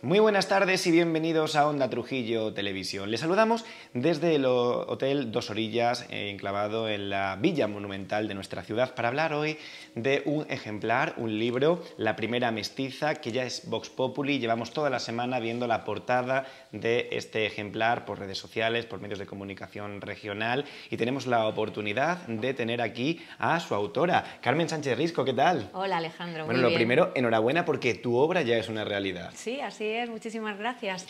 Muy buenas tardes y bienvenidos a Onda Trujillo Televisión. Les saludamos desde el Hotel Dos Orillas, enclavado en la Villa Monumental de nuestra ciudad, para hablar hoy de un ejemplar, un libro, La Primera Mestiza, que ya es Vox Populi. Llevamos toda la semana viendo la portada de este ejemplar por redes sociales, por medios de comunicación regional, y tenemos la oportunidad de tener aquí a su autora, Carmen Sánchez Risco. ¿Qué tal? Hola, Alejandro. Bueno, muy lo bien. primero, enhorabuena porque tu obra ya es una realidad. Sí, así es. Muchísimas gracias.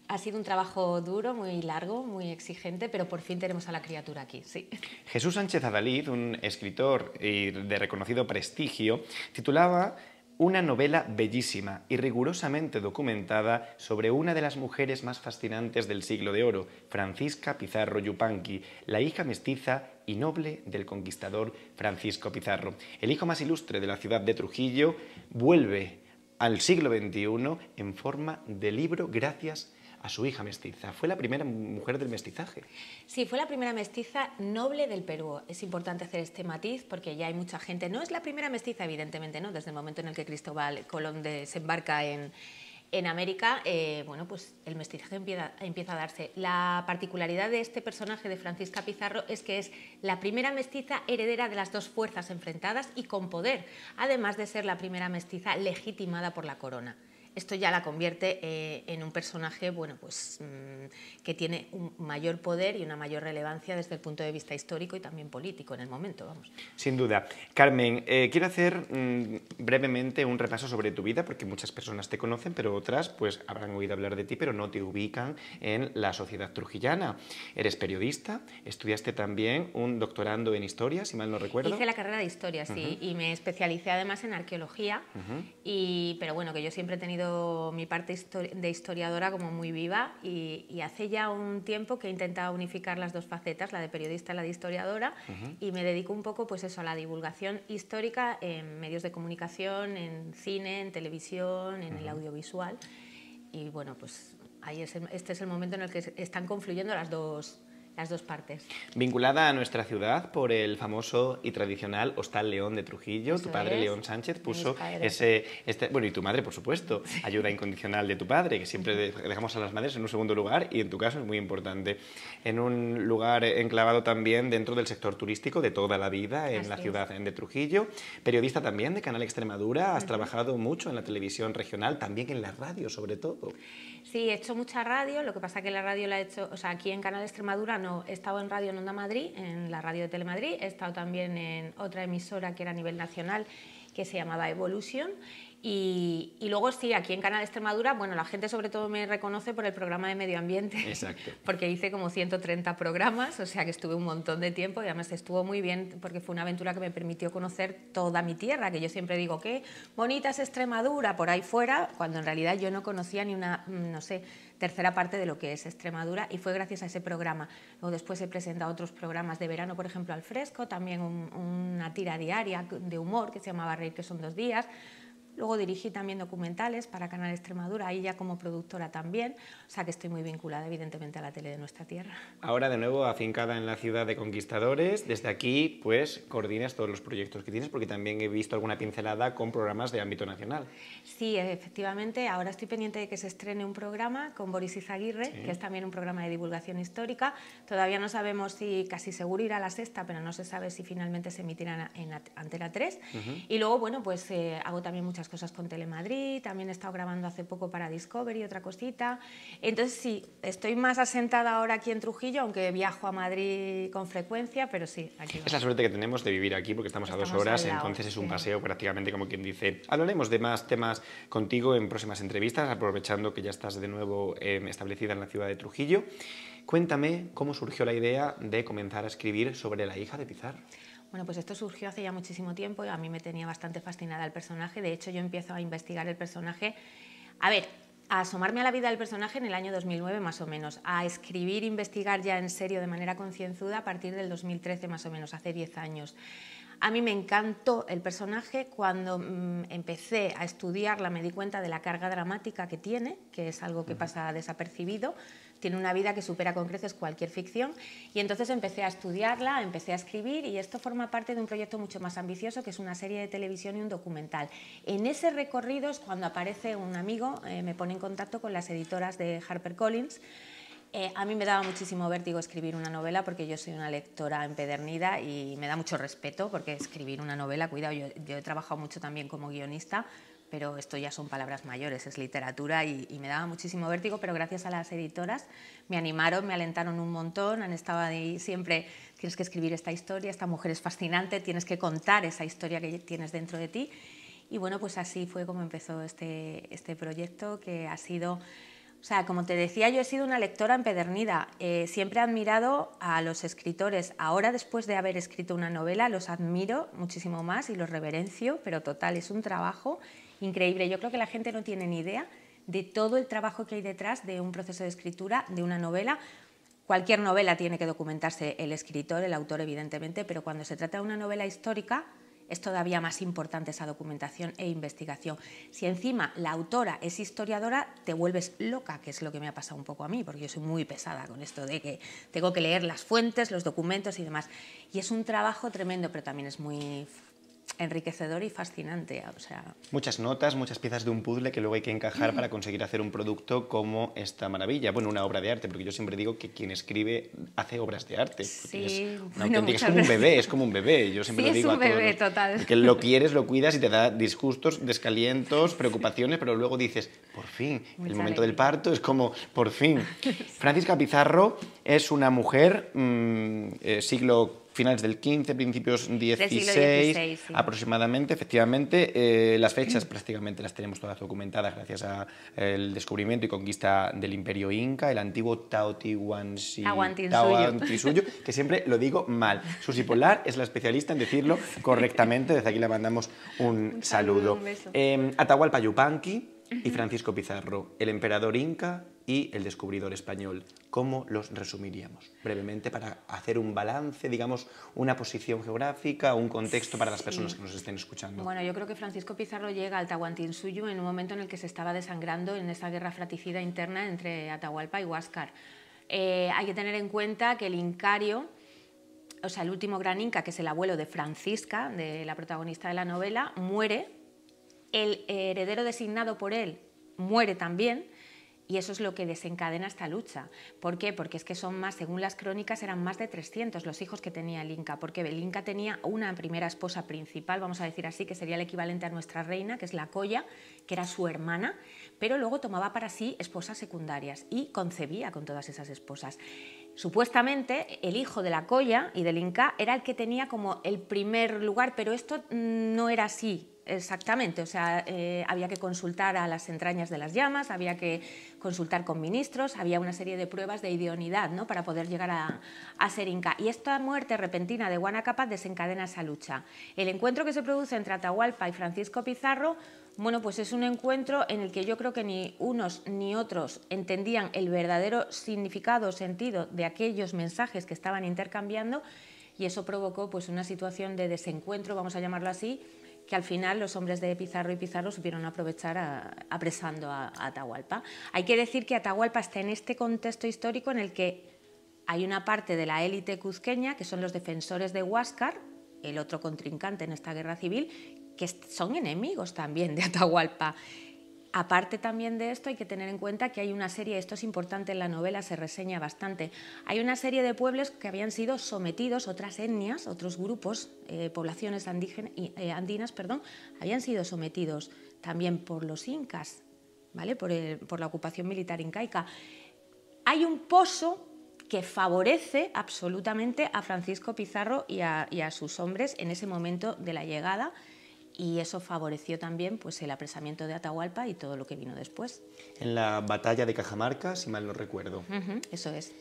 Ha sido un trabajo duro, muy largo, muy exigente, pero por fin tenemos a la criatura aquí, sí. Jesús Sánchez Adalid, un escritor de reconocido prestigio, titulaba una novela bellísima y rigurosamente documentada sobre una de las mujeres más fascinantes del siglo de oro, Francisca Pizarro Yupanqui, la hija mestiza y noble del conquistador Francisco Pizarro. El hijo más ilustre de la ciudad de Trujillo vuelve al siglo XXI en forma de libro gracias a su hija mestiza. Fue la primera mujer del mestizaje. Sí, fue la primera mestiza noble del Perú. Es importante hacer este matiz porque ya hay mucha gente. No es la primera mestiza, evidentemente, ¿no? Desde el momento en el que Cristóbal Colón desembarca en América, bueno, pues el mestizaje empieza a darse. La particularidad de este personaje de Francisca Pizarro es que es la primera mestiza heredera de las dos fuerzas enfrentadas y con poder, además de ser la primera mestiza legitimada por la corona. Esto ya la convierte en un personaje, bueno, pues, que tiene un mayor poder y una mayor relevancia desde el punto de vista histórico y también político en el momento, vamos. Sin duda. Carmen, quiero hacer brevemente un repaso sobre tu vida, porque muchas personas te conocen, pero otras pues habrán oído hablar de ti, pero no te ubican en la sociedad trujillana. Eres periodista, estudiaste también un doctorando en Historia, si mal no recuerdo. Hice la carrera de Historia, sí, y me especialicé además en Arqueología, pero bueno, que yo siempre he tenido mi parte de historiadora como muy viva y hace ya un tiempo que he intentado unificar las dos facetas, la de periodista y la de historiadora, y me dedico un poco pues eso, a la divulgación histórica en medios de comunicación, en cine, en televisión, en el audiovisual, y bueno, pues ahí este es el momento en el que están confluyendo las dos partes. Vinculada a nuestra ciudad por el famoso y tradicional Hostal León de Trujillo. Eso tu padre, es. León Sánchez, puso bueno, y tu madre, por supuesto, ayuda incondicional de tu padre, que siempre dejamos a las madres en un segundo lugar, y en tu caso es muy importante. En un lugar enclavado también dentro del sector turístico de toda la vida en la ciudad de Trujillo. Periodista también de Canal Extremadura, has trabajado mucho en la televisión regional, también en la radio sobre todo. Sí, he hecho mucha radio, lo que pasa que la radio la he hecho, o sea, aquí en Canal Extremadura no, he estado en Radio en Onda Madrid, en la radio de Telemadrid, he estado también en otra emisora que era a nivel nacional, que se llamaba Evolution, y luego sí, aquí en Canal Extremadura, bueno, la gente sobre todo me reconoce por el programa de medio ambiente. Exacto. Porque hice como 130 programas, o sea que estuve un montón de tiempo y además estuvo muy bien porque fue una aventura que me permitió conocer toda mi tierra, que yo siempre digo, qué bonita es Extremadura por ahí fuera, cuando en realidad yo no conocía ni una, no sé, tercera parte de lo que es Extremadura, y fue gracias a ese programa. Luego después he presentado otros programas de verano, por ejemplo Al Fresco, también una tira diaria de humor que se llamaba Reír que son 2 días. Luego dirigí también documentales para Canal Extremadura, ahí ya como productora también, o sea que estoy muy vinculada evidentemente a la tele de nuestra tierra. Ahora de nuevo afincada en la ciudad de Conquistadores, desde aquí pues coordinas todos los proyectos que tienes, porque también he visto alguna pincelada con programas de ámbito nacional. Sí, efectivamente, ahora estoy pendiente de que se estrene un programa con Boris Izaguirre, sí, que es también un programa de divulgación histórica. Todavía no sabemos si, casi seguro irá a La Sexta, pero no se sabe si finalmente se emitirá en Antena 3. Y luego, bueno, pues hago también muchas cosas con Telemadrid, también he estado grabando hace poco para Discovery, otra cosita. Entonces sí, estoy más asentada ahora aquí en Trujillo, aunque viajo a Madrid con frecuencia, pero sí, aquí va. Es la suerte que tenemos de vivir aquí porque estamos a 2 horas, entonces es un paseo prácticamente como quien dice. Hablaremos de más temas contigo en próximas entrevistas, aprovechando que ya estás de nuevo establecida en la ciudad de Trujillo. Cuéntame cómo surgió la idea de comenzar a escribir sobre la hija de Pizarro. Bueno, pues esto surgió hace ya muchísimo tiempo y a mí me tenía bastante fascinada el personaje. De hecho, yo empiezo a investigar el personaje, a asomarme a la vida del personaje en el año 2009 más o menos, a escribir, investigar ya en serio de manera concienzuda a partir del 2013 más o menos, hace 10 años. A mí me encantó el personaje. Cuando empecé a estudiarla me di cuenta de la carga dramática que tiene, que es algo que pasa desapercibido. Tiene una vida que supera con creces cualquier ficción, y entonces empecé a estudiarla, empecé a escribir, y esto forma parte de un proyecto mucho más ambicioso, que es una serie de televisión y un documental. En ese recorrido es cuando aparece un amigo, me pone en contacto con las editoras de HarperCollins. A mí me daba muchísimo vértigo escribir una novela, porque yo soy una lectora empedernida y me da mucho respeto, porque escribir una novela, cuidado, yo he trabajado mucho también como guionista, pero esto ya son palabras mayores, es literatura, y me daba muchísimo vértigo, pero gracias a las editoras me animaron, me alentaron un montón, han estado ahí siempre: tienes que escribir esta historia, esta mujer es fascinante, tienes que contar esa historia que tienes dentro de ti. Y bueno, pues así fue como empezó este proyecto, que ha sido... O sea, como te decía, yo he sido una lectora empedernida. Siempre he admirado a los escritores. Ahora, después de haber escrito una novela, los admiro muchísimo más y los reverencio, pero total, es un trabajo increíble. Yo creo que la gente no tiene ni idea de todo el trabajo que hay detrás de un proceso de escritura de una novela. Cualquier novela tiene que documentarse el escritor, el autor, evidentemente, pero cuando se trata de una novela histórica es todavía más importante esa documentación e investigación. Si encima la autora es historiadora, te vuelves loca, que es lo que me ha pasado un poco a mí, porque yo soy muy pesada con esto de que tengo que leer las fuentes, los documentos y demás. Y es un trabajo tremendo, pero también es muy enriquecedor y fascinante. O sea... Muchas notas, muchas piezas de un puzzle que luego hay que encajar para conseguir hacer un producto como esta maravilla. Bueno, una obra de arte, porque yo siempre digo que quien escribe hace obras de arte. Sí, bueno, es como un bebé, yo siempre sí, lo digo es un a todos. Bebé, total. Que lo quieres, lo cuidas y te da disgustos, descalientos, preocupaciones, pero luego dices, por fin, el momento del parto es como, por fin. Francisca Pizarro es una mujer, finales del XV, principios XVI, sí, aproximadamente, efectivamente. Las fechas prácticamente las tenemos todas documentadas gracias al descubrimiento y conquista del Imperio Inca, el antiguo Tahuantinsuyo, que siempre lo digo mal. Susi Polar es la especialista en decirlo correctamente, desde aquí le mandamos un saludo. Un beso. Atahualpa Yupanqui y Francisco Pizarro, el emperador inca y el descubridor español. ¿Cómo los resumiríamos? Brevemente, para hacer un balance, digamos, una posición geográfica, un contexto para las personas que nos estén escuchando. Bueno, yo creo que Francisco Pizarro llega al Tahuantinsuyo en un momento en el que se estaba desangrando en esa guerra fratricida interna entre Atahualpa y Huáscar. Hay que tener en cuenta que el incario, o sea, el último gran inca, que es el abuelo de Francisca, de la protagonista de la novela, muere. El heredero designado por él muere también, y eso es lo que desencadena esta lucha. ¿Por qué? Porque es que son más, según las crónicas, eran más de 300 los hijos que tenía el Inca, porque el Inca tenía una primera esposa principal, vamos a decir así, que sería el equivalente a nuestra reina, que es la Colla, que era su hermana, pero luego tomaba para sí esposas secundarias y concebía con todas esas esposas. Supuestamente el hijo de la Colla y del Inca era el que tenía como el primer lugar, pero esto no era así exactamente. O sea, había que consultar a las entrañas de las llamas, había que consultar con ministros, había una serie de pruebas de idoneidad, ¿no?, para poder llegar a ser Inca. Y esta muerte repentina de Huayna Cápac desencadena esa lucha. El encuentro que se produce entre Atahualpa y Francisco Pizarro, bueno, pues es un encuentro en el que yo creo que ni unos ni otros entendían el verdadero significado o sentido de aquellos mensajes que estaban intercambiando, y eso provocó pues una situación de desencuentro, vamos a llamarlo así, que al final los hombres de Pizarro y Pizarro supieron aprovechar apresando a Atahualpa. Hay que decir que Atahualpa está en este contexto histórico en el que hay una parte de la élite cuzqueña, que son los defensores de Huáscar, el otro contrincante en esta guerra civil, que son enemigos también de Atahualpa. Aparte también de esto, hay que tener en cuenta que hay una serie, esto es importante en la novela, se reseña bastante, hay una serie de pueblos que habían sido sometidos, otras etnias, otros grupos, poblaciones andinas, habían sido sometidos también por los incas, ¿vale?, por la ocupación militar incaica. Hay un pozo que favorece absolutamente a Francisco Pizarro y a sus hombres en ese momento de la llegada, y eso favoreció también pues, el apresamiento de Atahualpa y todo lo que vino después. En la batalla de Cajamarca, si mal no recuerdo. Eso es.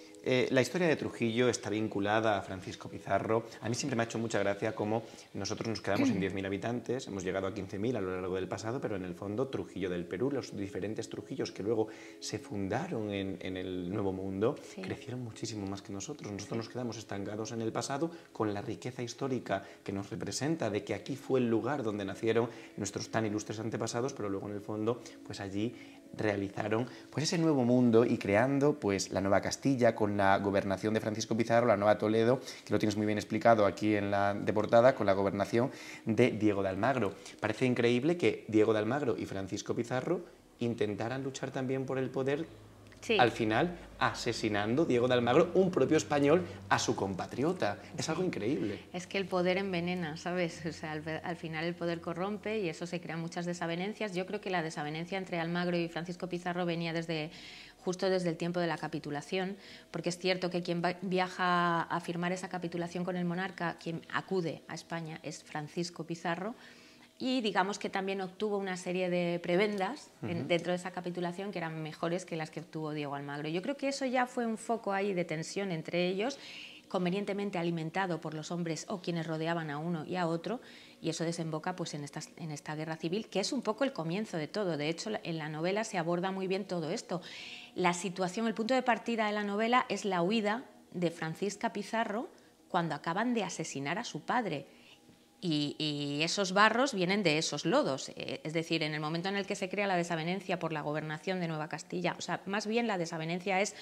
La historia de Trujillo está vinculada a Francisco Pizarro. A mí siempre me ha hecho mucha gracia cómo nosotros nos quedamos en 10.000 habitantes, hemos llegado a 15.000 a lo largo del pasado, pero en el fondo Trujillo del Perú, los diferentes Trujillos que luego se fundaron en el Nuevo Mundo, crecieron muchísimo más que nosotros. Nosotros nos quedamos estancados en el pasado con la riqueza histórica que nos representa, de que aquí fue el lugar donde nacieron nuestros tan ilustres antepasados, pero luego en el fondo, pues allí realizaron pues ese nuevo mundo y creando pues la Nueva Castilla con la gobernación de Francisco Pizarro, la Nueva Toledo, que lo tienes muy bien explicado aquí en la de portada, con la gobernación de Diego de Almagro. Parece increíble que Diego de Almagro y Francisco Pizarro intentaran luchar también por el poder, al final asesinando Diego de Almagro, un propio español, a su compatriota. Es algo increíble. Es que el poder envenena, ¿sabes? O sea, al final el poder corrompe y eso se crean muchas desavenencias. Yo creo que la desavenencia entre Almagro y Francisco Pizarro venía justo desde el tiempo de la capitulación, porque es cierto que quien viaja a firmar esa capitulación con el monarca, quien acude a España, es Francisco Pizarro, y digamos que también obtuvo una serie de prebendas dentro de esa capitulación que eran mejores que las que obtuvo Diego Almagro. Yo creo que eso ya fue un foco ahí de tensión entre ellos, convenientemente alimentado por los hombres o quienes rodeaban a uno y a otro, y eso desemboca pues, en esta guerra civil, que es un poco el comienzo de todo. De hecho, en la novela se aborda muy bien todo esto. La situación, el punto de partida de la novela es la huida de Francisca Pizarro cuando acaban de asesinar a su padre. Y esos barros vienen de esos lodos, es decir, en el momento en el que se crea la desavenencia por la gobernación de Nueva Castilla, o sea, más bien la desavenencia es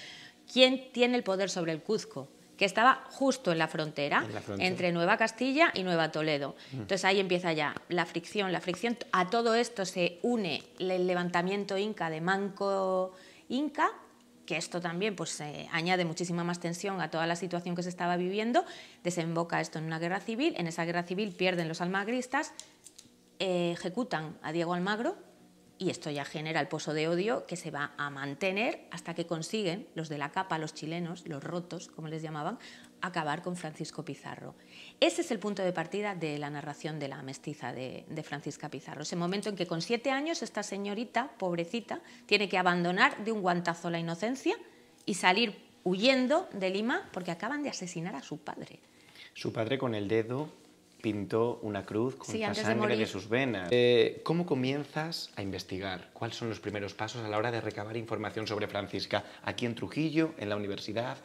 quién tiene el poder sobre el Cuzco, que estaba justo en la frontera entre Nueva Castilla y Nueva Toledo. Entonces ahí empieza ya la fricción. A todo esto se une el levantamiento inca de Manco Inca, que esto también pues, añade muchísima más tensión a toda la situación que se estaba viviendo, desemboca esto en una guerra civil, en esa guerra civil pierden los almagristas, ejecutan a Diego Almagro y esto ya genera el pozo de odio que se va a mantener hasta que consiguen los de la capa, los chilenos, los rotos, como les llamaban, acabar con Francisco Pizarro. Ese es el punto de partida de la narración de la mestiza de Francisca Pizarro. Ese momento en que con 7 años esta señorita, pobrecita, tiene que abandonar de un guantazo la inocencia y salir huyendo de Lima porque acaban de asesinar a su padre. Su padre con el dedo pintó una cruz con la sangre de sus venas. ¿Cómo comienzas a investigar? ¿Cuáles son los primeros pasos a la hora de recabar información sobre Francisca? ¿Aquí en Trujillo, en la universidad?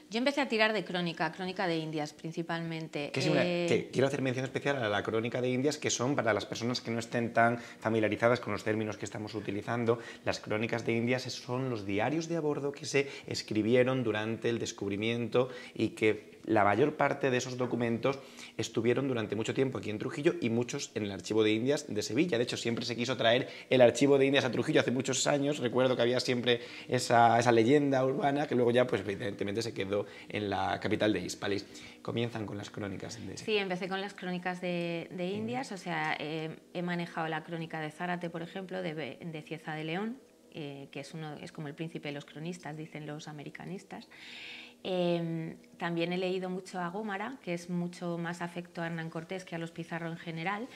Yo empecé a tirar de crónica de Indias principalmente. Quiero hacer mención especial a la crónica de Indias, que son, para las personas que no estén tan familiarizadas con los términos que estamos utilizando, las crónicas de Indias son los diarios de a bordo que se escribieron durante el descubrimiento y que la mayor parte de esos documentos estuvieron durante mucho tiempo aquí en Trujillo y muchos en el Archivo de Indias de Sevilla. De hecho, siempre se quiso traer el Archivo de Indias a Trujillo hace muchos años. Recuerdo que había siempre esa leyenda urbana que luego ya, pues evidentemente, se quedó en la capital de Hispalis. Comienzan con las crónicas de... Sí, empecé con las crónicas de Indias, o sea, he manejado la crónica de Zárate, por ejemplo, de Cieza de León, que es como el príncipe de los cronistas, dicen los americanistas. También he leído mucho a Gómara, que es mucho más afecto a Hernán Cortés que a los Pizarro en general,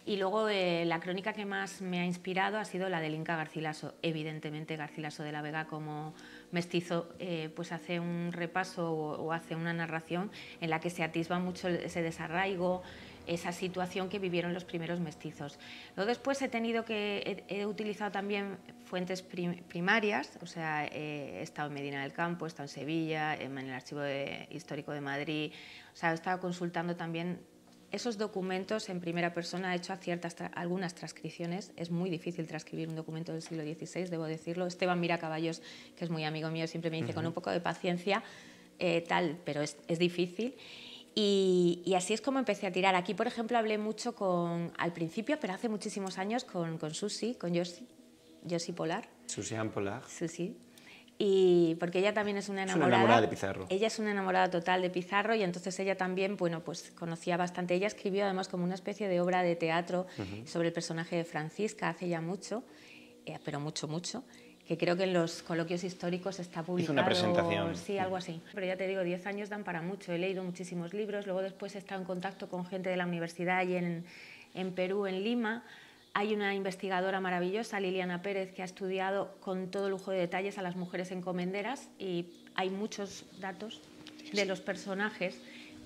y luego la crónica que más me ha inspirado ha sido la del Inca Garcilaso. Evidentemente Garcilaso de la Vega, como mestizo, pues hace un repaso o hace una narración en la que se atisba mucho ese desarraigo, esa situación que vivieron los primeros mestizos. Luego después he utilizado también fuentes primarias, o sea, he estado en Medina del Campo, he estado en Sevilla, en el Archivo Histórico de Madrid, o sea, he estado consultando también esos documentos en primera persona. He hecho algunas transcripciones. Es muy difícil transcribir un documento del siglo XVI, debo decirlo. Esteban Miracaballos, que es muy amigo mío, siempre me dice con un poco de paciencia, pero es difícil. Y así es como empecé a tirar. Aquí, por ejemplo, hablé mucho al principio, pero hace muchísimos años, con Susi, con Josie Polar. Susian Polar. Susi. Y porque ella también es una enamorada. Es una enamorada de Pizarro. Ella es una enamorada total de Pizarro y entonces ella también, bueno, pues conocía bastante. Ella escribió además como una especie de obra de teatro sobre el personaje de Francisca hace ya mucho, pero mucho, que creo que en los coloquios históricos está publicado. Hizo una presentación. Sí, algo así. Pero ya te digo, 10 años dan para mucho. He leído muchísimos libros, luego después he estado en contacto con gente de la universidad y en Perú, en Lima. Hay una investigadora maravillosa, Liliana Pérez, que ha estudiado con todo lujo de detalles a las mujeres encomenderas y hay muchos datos de los personajes.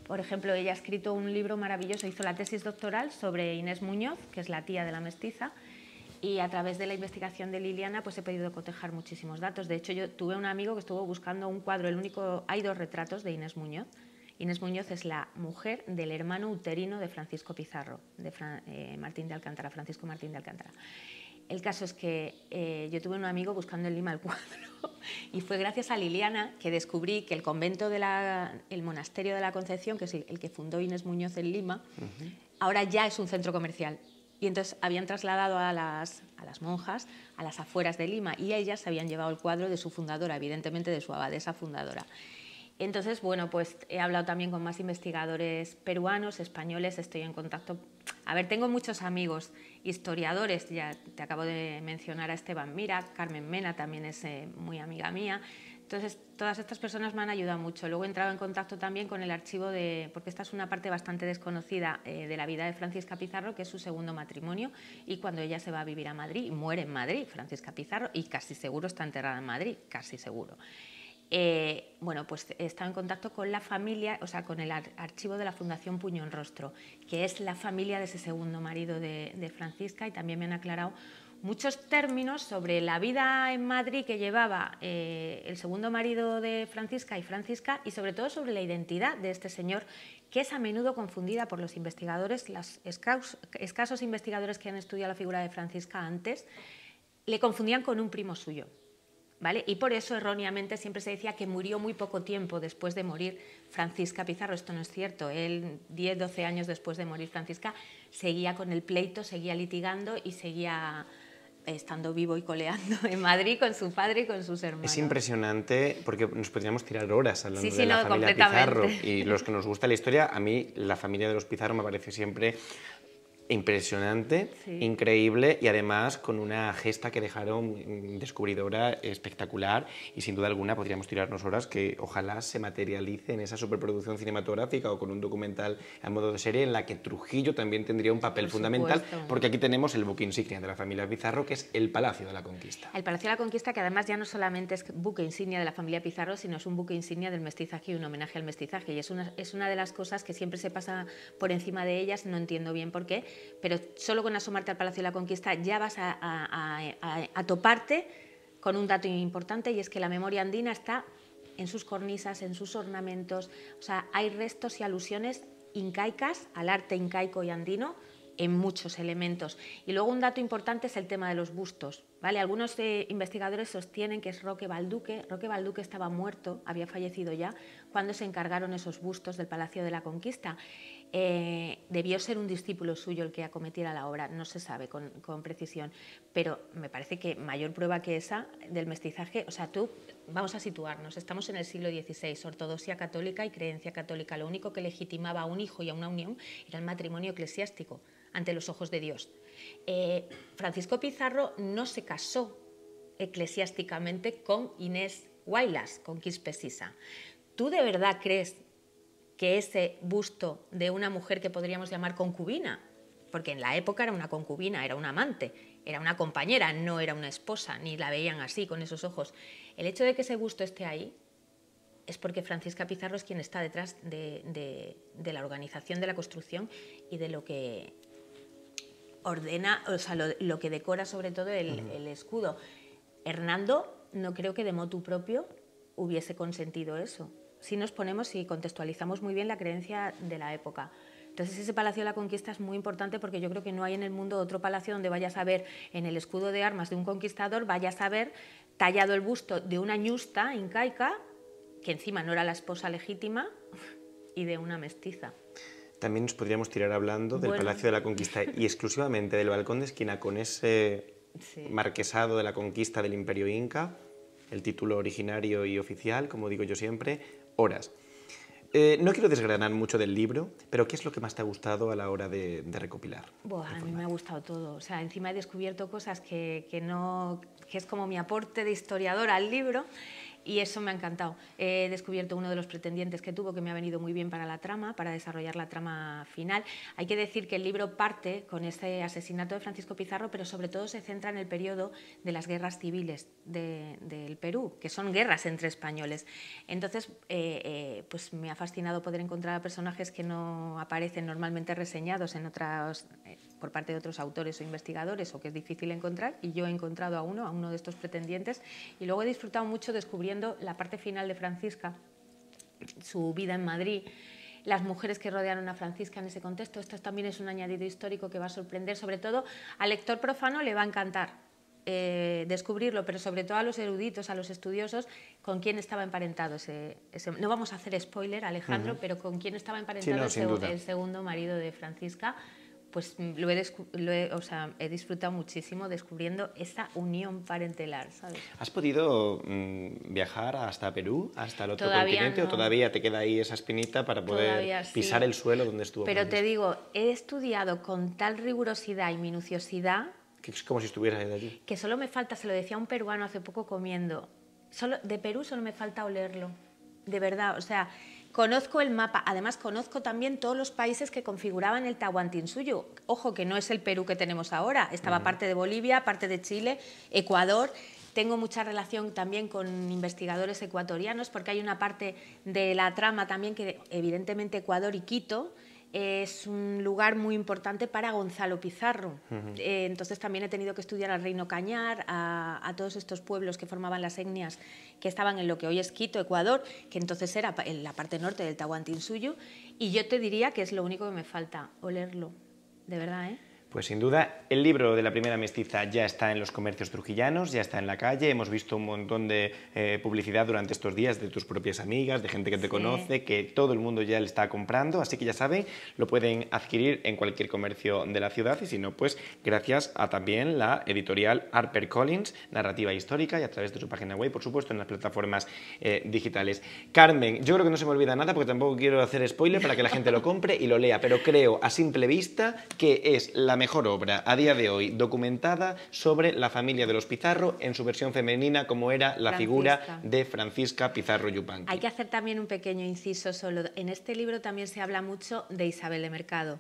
Por ejemplo, ella ha escrito un libro maravilloso, hizo la tesis doctoral sobre Inés Muñoz, que es la tía de la mestiza, y a través de la investigación de Liliana pues he podido cotejar muchísimos datos. De hecho, yo tuve un amigo que estuvo buscando un cuadro, hay 2 retratos de Inés Muñoz. Inés Muñoz es la mujer del hermano uterino de Francisco Pizarro, de Martín de Alcántara, Francisco Martín de Alcántara. El caso es que yo tuve un amigo buscando en Lima el cuadro y fue gracias a Liliana que descubrí que el convento el monasterio de la Concepción, que es el que fundó Inés Muñoz en Lima, ahora ya es un centro comercial. Y entonces habían trasladado a las monjas a las afueras de Lima y ellas se habían llevado el cuadro de su fundadora, evidentemente de su abadesa fundadora. Entonces, bueno, pues he hablado también con más investigadores peruanos, españoles, estoy en contacto. A ver, tengo muchos amigos historiadores, ya te acabo de mencionar a Esteban Mira, Carmen Mena también es muy amiga mía. Entonces, todas estas personas me han ayudado mucho. Luego he entrado en contacto también con el archivo porque esta es una parte bastante desconocida de la vida de Francisca Pizarro, que es su segundo matrimonio, y cuando ella se va a vivir a Madrid, y muere en Madrid, Francisca Pizarro, y casi seguro está enterrada en Madrid, casi seguro. Bueno, pues he estado en contacto con la familia, o sea, con el archivo de la Fundación Puño en Rostro, que es la familia de ese segundo marido de Francisca, y también me han aclarado muchos términos sobre la vida en Madrid que llevaba el segundo marido de Francisca y sobre todo sobre la identidad de este señor, que es a menudo confundida por los investigadores, los escasos investigadores que han estudiado la figura de Francisca antes, le confundían con un primo suyo. ¿Vale? Y por eso erróneamente siempre se decía que murió muy poco tiempo después de morir Francisca Pizarro. Esto no es cierto. Él, 10, 12 años después de morir Francisca, seguía con el pleito, seguía litigando y seguía estando vivo y coleando en Madrid con su padre y con sus hermanos. Es impresionante porque nos podríamos tirar horas hablando de la familia Pizarro. Y los que nos gusta la historia, a mí la familia de los Pizarro me parece siempre impresionante, sí, increíble y además con una gesta que dejaron descubridora espectacular y sin duda alguna podríamos tirarnos horas que ojalá se materialice en esa superproducción cinematográfica o con un documental a modo de serie en la que Trujillo también tendría un papel fundamental, porque aquí tenemos el buque insignia de la familia Pizarro, que es el Palacio de la Conquista. El Palacio de la Conquista, que además ya no solamente es buque insignia de la familia Pizarro, sino es un buque insignia del mestizaje y un homenaje al mestizaje, y es una de las cosas que siempre se pasa por encima de ellas, no entiendo bien por qué, pero solo con asomarte al Palacio de la Conquista ya vas a toparte con un dato importante, y es que la memoria andina está en sus cornisas, en sus ornamentos, o sea, hay restos y alusiones incaicas al arte incaico y andino en muchos elementos. Y luego un dato importante es el tema de los bustos, ¿vale? Algunos investigadores sostienen que es Roque Balduque. Roque Balduque estaba muerto, había fallecido ya, cuando se encargaron esos bustos del Palacio de la Conquista. Debió ser un discípulo suyo el que acometiera la obra, no se sabe con precisión, pero me parece que mayor prueba que esa del mestizaje, o sea, vamos a situarnos, estamos en el siglo XVI, ortodoxia católica y creencia católica, lo único que legitimaba a un hijo y a una unión era el matrimonio eclesiástico ante los ojos de Dios. Francisco Pizarro no se casó eclesiásticamente con Inés Huaylas, con Quispe Sisa. ¿Tú de verdad crees que ese busto de una mujer que podríamos llamar concubina, porque en la época era una concubina, era una amante, era una compañera, no era una esposa, ni la veían así, con esos ojos, el hecho de que ese busto esté ahí es porque Francisca Pizarro es quien está detrás de la organización de la construcción y de lo que ordena, o sea, lo que decora sobre todo el escudo. Hernando no creo que de motu propio hubiese consentido eso. Si nos ponemos y contextualizamos muy bien la creencia de la época. Entonces ese Palacio de la Conquista es muy importante porque yo creo que no hay en el mundo otro palacio donde vayas a ver en el escudo de armas de un conquistador, vayas a ver tallado el busto de una ñusta incaica, que encima no era la esposa legítima, y de una mestiza. También nos podríamos tirar hablando del Palacio de la Conquista y exclusivamente del balcón de esquina con ese marquesado de la conquista del Imperio Inca, el título originario y oficial, como digo yo siempre, horas. No quiero desgranar mucho del libro, pero ¿qué es lo que más te ha gustado a la hora de recopilar? A mí me ha gustado todo. O sea, encima he descubierto cosas que es como mi aporte de historiadora al libro. y eso me ha encantado. He descubierto uno de los pretendientes que tuvo, que me ha venido muy bien para la trama, para desarrollar la trama final. Hay que decir que el libro parte con ese asesinato de Francisco Pizarro, pero sobre todo se centra en el periodo de las guerras civiles del Perú, que son guerras entre españoles. Entonces, pues me ha fascinado poder encontrar a personajes que no aparecen normalmente reseñados en otras, por parte de otros autores o investigadores, o que es difícil encontrar, y yo he encontrado a uno de estos pretendientes, y luego he disfrutado mucho descubriendo la parte final de Francisca, su vida en Madrid, las mujeres que rodearon a Francisca en ese contexto. Esto también es un añadido histórico que va a sorprender, sobre todo al lector profano le va a encantar descubrirlo, pero sobre todo a los eruditos, a los estudiosos, con quién estaba emparentado no vamos a hacer spoiler, Alejandro, pero con quién estaba emparentado el segundo marido de Francisca. Pues he disfrutado muchísimo descubriendo esa unión parentelar, ¿sabes? ¿Has podido viajar hasta Perú, hasta el otro continente, no. o todavía te queda ahí esa espinita para poder pisar el suelo donde estuvo Pero te digo, he estudiado con tal rigurosidad y minuciosidad... Que es como si estuvieras de allí. Que solo me falta, se lo decía un peruano hace poco comiendo, de Perú solo me falta olerlo, de verdad, o sea... Conozco el mapa, además conozco también todos los países que configuraban el Tahuantinsuyo. Ojo, que no es el Perú que tenemos ahora, estaba parte de Bolivia, parte de Chile, Ecuador. Tengo mucha relación también con investigadores ecuatorianos, porque hay una parte de la trama también que evidentemente Ecuador y Quito es un lugar muy importante para Gonzalo Pizarro. Entonces también he tenido que estudiar al Reino Cañar, a todos estos pueblos que formaban las etnias que estaban en lo que hoy es Quito, Ecuador, que entonces era en la parte norte del Tahuantinsuyo, y yo te diría que es lo único que me falta, olerlo, de verdad, ¿eh? Pues sin duda, el libro de la primera mestiza ya está en los comercios trujillanos, ya está en la calle, hemos visto un montón de publicidad durante estos días de tus propias amigas, de gente que te conoce, que todo el mundo ya le está comprando, así que ya saben, lo pueden adquirir en cualquier comercio de la ciudad, y si no, pues gracias a también la editorial HarperCollins, narrativa histórica, y a través de su página web, por supuesto, en las plataformas digitales. Carmen, yo creo que no se me olvida nada, porque tampoco quiero hacer spoiler para que la gente lo compre y lo lea, pero creo a simple vista que es la mejor obra a día de hoy documentada sobre la familia de los Pizarro en su versión femenina, como era la figura de Francisca Pizarro Yupanqui. Hay que hacer también un pequeño inciso solo. En este libro también se habla mucho de Isabel de Mercado,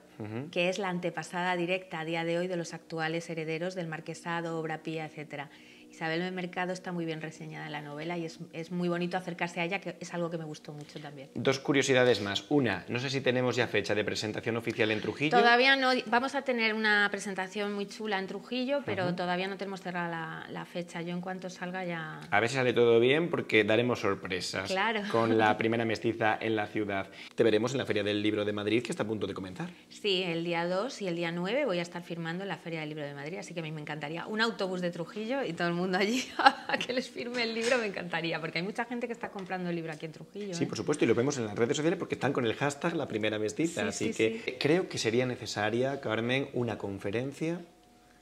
que es la antepasada directa a día de hoy de los actuales herederos del marquesado, obra pía, etcétera. Isabel de Mercado está muy bien reseñada en la novela y es muy bonito acercarse a ella, que es algo que me gustó mucho también. Dos curiosidades más. Una, no sé si tenemos ya fecha de presentación oficial en Trujillo. Todavía no. Vamos a tener una presentación muy chula en Trujillo, pero todavía no tenemos cerrada la fecha. Yo en cuanto salga ya... A ver si sale todo bien, porque daremos sorpresas con la primera mestiza en la ciudad. Te veremos en la Feria del Libro de Madrid, que está a punto de comenzar. Sí, el día 2 y el día 9 voy a estar firmando en la Feria del Libro de Madrid, así que a mí me encantaría un autobús de Trujillo y todo el mundo allí a que les firme el libro, me encantaría, porque hay mucha gente que está comprando el libro aquí en Trujillo. Sí, por supuesto, y lo vemos en las redes sociales porque están con el hashtag La Primera Mestiza, así que creo que sería necesaria, Carmen, una conferencia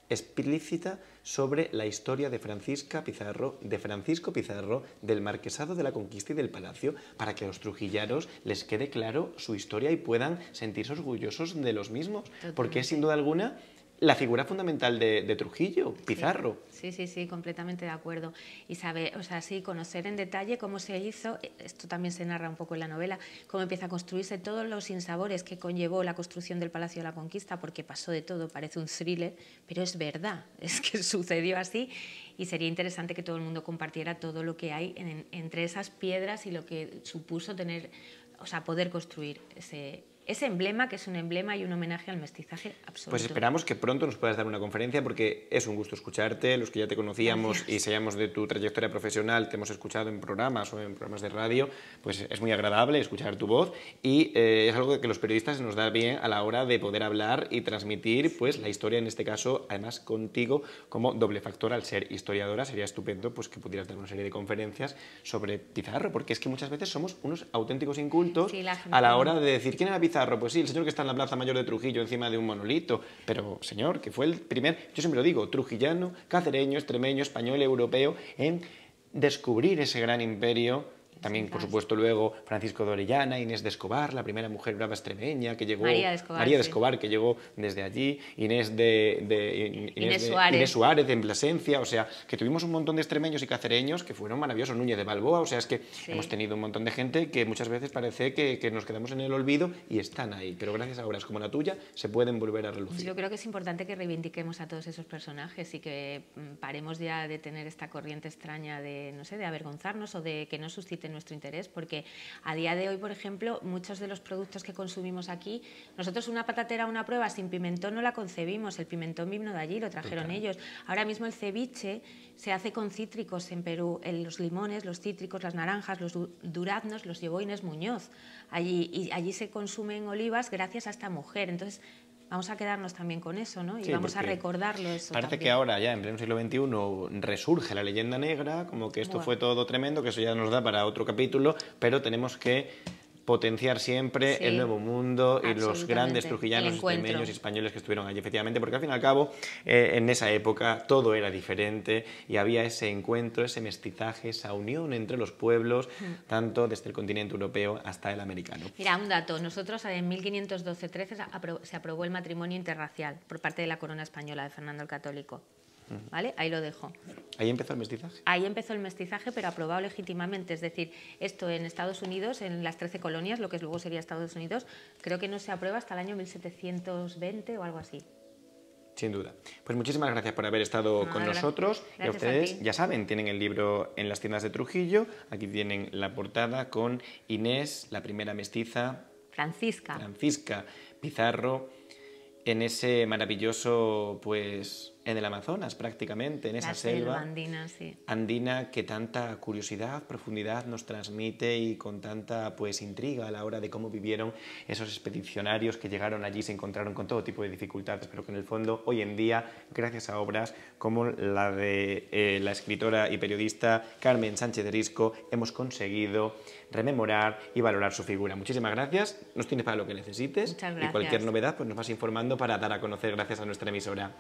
explícita sobre la historia de Francisca Pizarro, de Francisco Pizarro, del Marquesado de la Conquista y del Palacio, para que a los trujillanos les quede claro su historia y puedan sentirse orgullosos de los mismos, porque es sin duda alguna la figura fundamental de Trujillo, Pizarro. Sí, completamente de acuerdo. Y conocer en detalle cómo se hizo, esto también se narra un poco en la novela, cómo empieza a construirse, todos los sinsabores que conllevó la construcción del Palacio de la Conquista, porque pasó de todo, parece un thriller, pero es verdad, es que sucedió así, y sería interesante que todo el mundo compartiera todo lo que hay entre esas piedras y lo que supuso poder construir ese emblema, que es un emblema y un homenaje al mestizaje absoluto. Pues esperamos que pronto nos puedas dar una conferencia, porque es un gusto escucharte. Los que ya te conocíamos y sabíamos de tu trayectoria profesional, te hemos escuchado en programas o en programas de radio, pues es muy agradable escuchar tu voz, y es algo que los periodistas nos da bien a la hora de poder hablar y transmitir pues la historia, en este caso, además contigo como doble factor al ser historiadora. Sería estupendo pues que pudieras dar una serie de conferencias sobre Pizarro, porque es que muchas veces somos unos auténticos incultos a la hora de decir quién era Pizarro. Pues sí, el señor que está en la Plaza Mayor de Trujillo encima de un monolito, pero señor, que fue el primer, yo siempre lo digo, trujillano, cacereño, extremeño, español, europeo, en descubrir ese gran imperio También, por supuesto, luego Francisco de Orellana, Inés de Escobar, la primera mujer brava extremeña que llegó... María de Escobar, María de sí. Escobar, que llegó desde allí, Inés Suárez. Suárez en Plasencia, o sea, que tuvimos un montón de extremeños y cacereños que fueron maravillosos, Núñez de Balboa, o sea, es que hemos tenido un montón de gente que muchas veces parece que nos quedamos en el olvido y están ahí, pero gracias a obras como la tuya se pueden volver a relucir. Yo creo que es importante que reivindiquemos a todos esos personajes y que paremos ya de tener esta corriente extraña de, no sé, de avergonzarnos o de que no suscite nuestro interés, porque a día de hoy, por ejemplo, muchos de los productos que consumimos aquí, nosotros una patatera, una prueba sin pimentón no la concebimos, el pimentón vino de allí, lo trajeron ellos. Ahora mismo el ceviche se hace con cítricos en Perú, los limones, los cítricos, las naranjas, los duraznos los llevó Inés Muñoz allí, y allí se consumen olivas gracias a esta mujer. Entonces vamos a quedarnos también con eso, ¿no? Y vamos a recordarlo eso. Parece también. que ahora, ya en pleno siglo XXI, resurge la leyenda negra, como que esto fue todo tremendo, que eso ya nos da para otro capítulo, pero tenemos que potenciar siempre el Nuevo Mundo y los grandes trujillanos, extremeños y españoles que estuvieron allí, efectivamente, porque al fin y al cabo, en esa época todo era diferente y había ese encuentro, ese mestizaje, esa unión entre los pueblos, tanto desde el continente europeo hasta el americano. Mira, un dato, nosotros en 1512-13 se aprobó el matrimonio interracial por parte de la corona española de Fernando el Católico. ¿Vale? Ahí lo dejo. ¿Ahí empezó el mestizaje? Ahí empezó el mestizaje, pero aprobado legítimamente. Es decir, esto en Estados Unidos, en las 13 colonias, lo que luego sería Estados Unidos, creo que no se aprueba hasta el año 1720 o algo así. Sin duda. Pues muchísimas gracias por haber estado con nosotros. Y a ustedes, ya saben, tienen el libro en las tiendas de Trujillo. Aquí tienen la portada con Inés, la primera mestiza. Francisca Pizarro, en ese maravilloso, pues, en el Amazonas prácticamente, en esa selva andina, sí. Andina que tanta curiosidad, profundidad nos transmite y con tanta, pues, intriga a la hora de cómo vivieron esos expedicionarios que llegaron allí y se encontraron con todo tipo de dificultades, pero que en el fondo, hoy en día, gracias a obras como la de la escritora y periodista Carmen Sánchez de Risco, hemos conseguido rememorar y valorar su figura. Muchísimas gracias, nos tienes para lo que necesites. Muchas gracias. Y cualquier novedad pues nos vas informando para dar a conocer gracias a nuestra emisora.